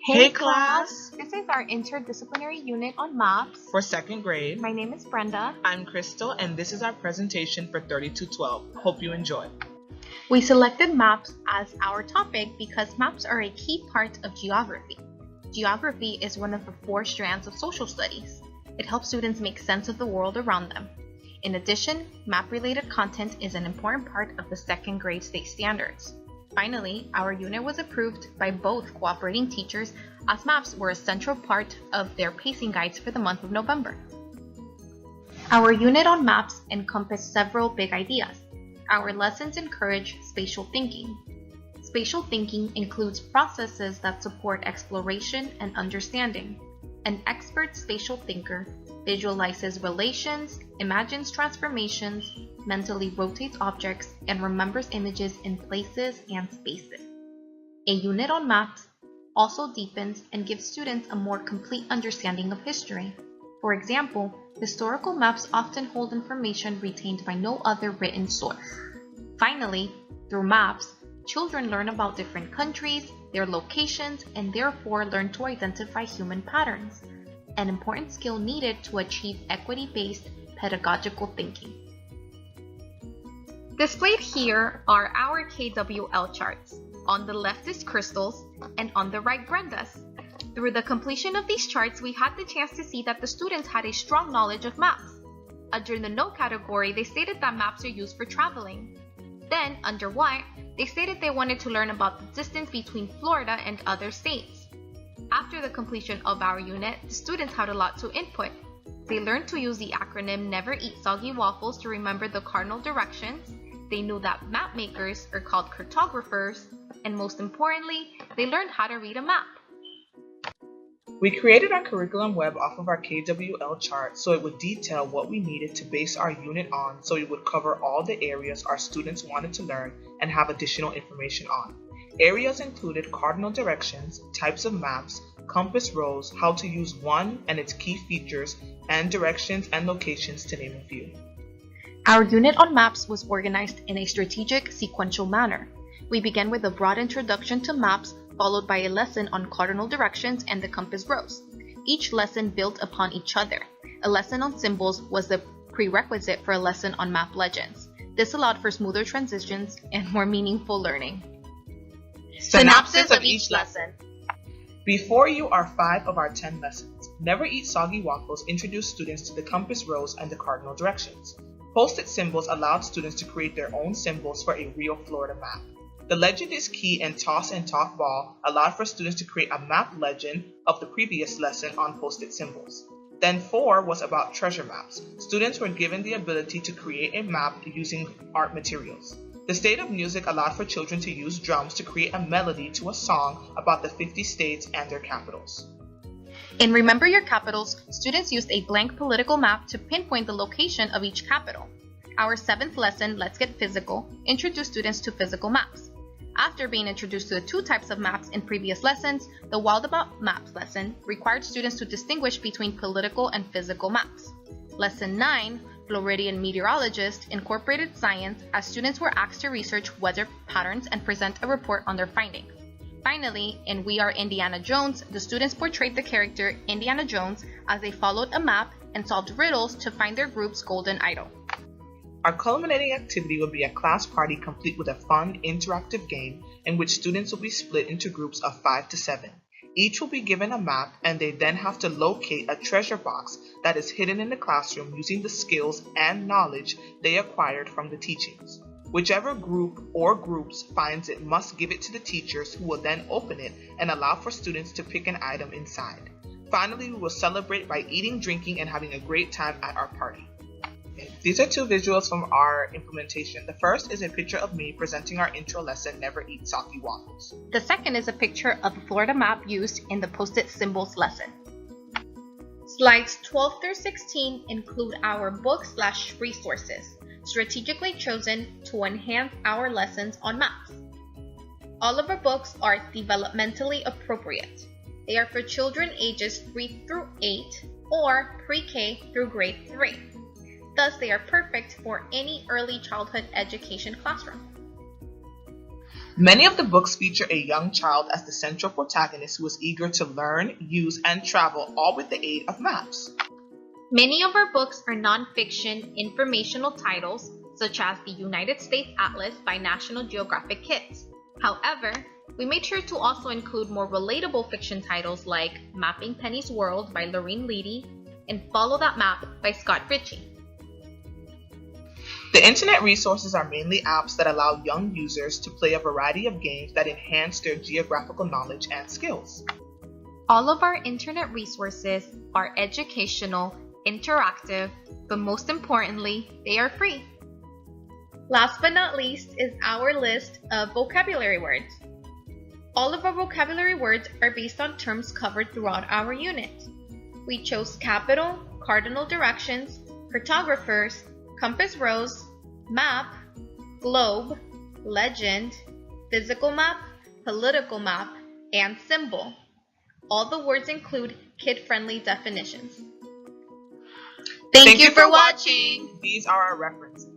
Hey class! This is our interdisciplinary unit on maps. For second grade, My name is Brenda. I'm Crystal, and this is our presentation for 3212. Hope you enjoy. We selected maps as our topic because maps are a key part of geography. Geography is one of the 4 strands of social studies. It helps students make sense of the world around them. In addition, map-related content is an important part of the second grade state standards. Finally, our unit was approved by both cooperating teachers as maps were a central part of their pacing guides for the month of November. Our unit on maps encompassed several big ideas. Our lessons encourage spatial thinking. Spatial thinking includes processes that support exploration and understanding. An expert spatial thinker visualizes relations, imagines transformations, mentally rotates objects, and remembers images in places and spaces. A unit on maps also deepens and gives students a more complete understanding of history. For example, historical maps often hold information retained by no other written source. Finally, through maps, children learn about different countries, their locations, and therefore learn to identify human patterns, an important skill needed to achieve equity-based pedagogical thinking. Displayed here are our KWL charts. On the left is Crystal's, and on the right Brenda's. Through the completion of these charts, we had the chance to see that the students had a strong knowledge of maps. Under the No category, they stated that maps are used for traveling. Then, under Why, they stated they wanted to learn about the distance between Florida and other states. After the completion of our unit, the students had a lot to input. They learned to use the acronym Never Eat Soggy Waffles to remember the cardinal directions. They knew that map makers are called cartographers, and most importantly, they learned how to read a map. We created our curriculum web off of our KWL chart so it would detail what we needed to base our unit on, so it would cover all the areas our students wanted to learn and have additional information on. Areas included cardinal directions, types of maps, compass rose, how to use one and its key features, and directions and locations, to name a few. Our unit on maps was organized in a strategic, sequential manner. We began with a broad introduction to maps, followed by a lesson on cardinal directions and the compass rose. Each lesson built upon each other. A lesson on symbols was the prerequisite for a lesson on map legends. This allowed for smoother transitions and more meaningful learning. Synopsis of each lesson. Before you are 5 of our 10 lessons. Never Eat Soggy Waffles introduced students to the compass rose and the cardinal directions. Post-it symbols allowed students to create their own symbols for a real Florida map. The legend is key, and toss and talk ball allowed for students to create a map legend of the previous lesson on post-it symbols. Then 4 was about treasure maps. Students were given the ability to create a map using art materials. The State of Music allowed for children to use drums to create a melody to a song about the 50 states and their capitals. In Remember Your Capitals, students used a blank political map to pinpoint the location of each capital. Our 7th lesson, Let's Get Physical, introduced students to physical maps. After being introduced to the 2 types of maps in previous lessons, the Wild About Maps lesson required students to distinguish between political and physical maps. Lesson 9, Floridian Meteorologist, incorporated science as students were asked to research weather patterns and present a report on their findings. Finally, in We Are Indiana Jones, the students portrayed the character Indiana Jones as they followed a map and solved riddles to find their group's golden idol. Our culminating activity will be a class party complete with a fun, interactive game in which students will be split into groups of 5 to 7. Each will be given a map, and they then have to locate a treasure box that is hidden in the classroom using the skills and knowledge they acquired from the teachings. Whichever group or groups finds it must give it to the teachers, who will then open it and allow for students to pick an item inside. Finally, we will celebrate by eating, drinking, and having a great time at our party. These are 2 visuals from our implementation. The first is a picture of me presenting our intro lesson, Never Eat Soggy Waffles. The second is a picture of the Florida map used in the post-it symbols lesson. Slides 12 through 16 include our book/resources, strategically chosen to enhance our lessons on maps. All of our books are developmentally appropriate. They are for children ages 3 through 8 or pre-K through grade 3. Thus, they are perfect for any early childhood education classroom. Many of the books feature a young child as the central protagonist who is eager to learn, use, and travel, all with the aid of maps. Many of our books are nonfiction informational titles, such as the United States Atlas by National Geographic Kids. However, we made sure to also include more relatable fiction titles like Mapping Penny's World by Lorene Leedy and Follow That Map by Scott Ritchie. The internet resources are mainly apps that allow young users to play a variety of games that enhance their geographical knowledge and skills. All of our internet resources are educational, interactive, but most importantly, they are free. Last but not least is our list of vocabulary words. All of our vocabulary words are based on terms covered throughout our unit. We chose capital, cardinal directions, cartographers, compass rose, map, globe, legend, physical map, political map, and symbol. All the words include kid-friendly definitions. Thank you for watching! These are our references.